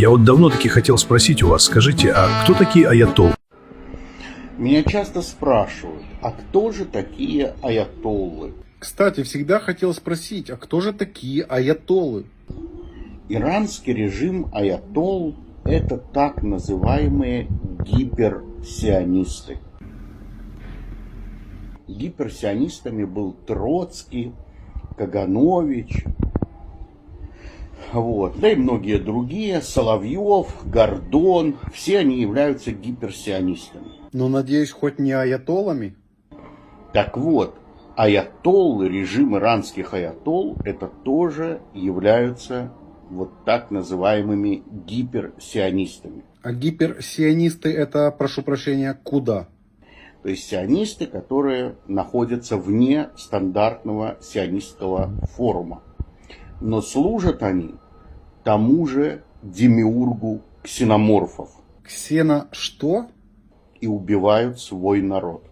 Я вот давно-таки хотел спросить у вас, скажите, а кто такие аятоллы? Меня часто спрашивают, а кто же такие аятоллы? Кстати, всегда хотел спросить, а кто же такие аятоллы? Иранский режим аятолл – это так называемые гиперсионисты. Гиперсионистами был Троцкий, Каганович, да и многие другие, Соловьев, Гордон, все они являются гиперсионистами. Но, надеюсь, хоть не аятоллами? Так вот, аятоллы, режим иранских аятолл, это тоже являются вот так называемыми гиперсионистами. А гиперсионисты это, прошу прощения, куда? То есть сионисты, которые находятся вне стандартного сионистского форума. Но служат они тому же демиургу ксеноморфов Ксена что? и убивают свой народ.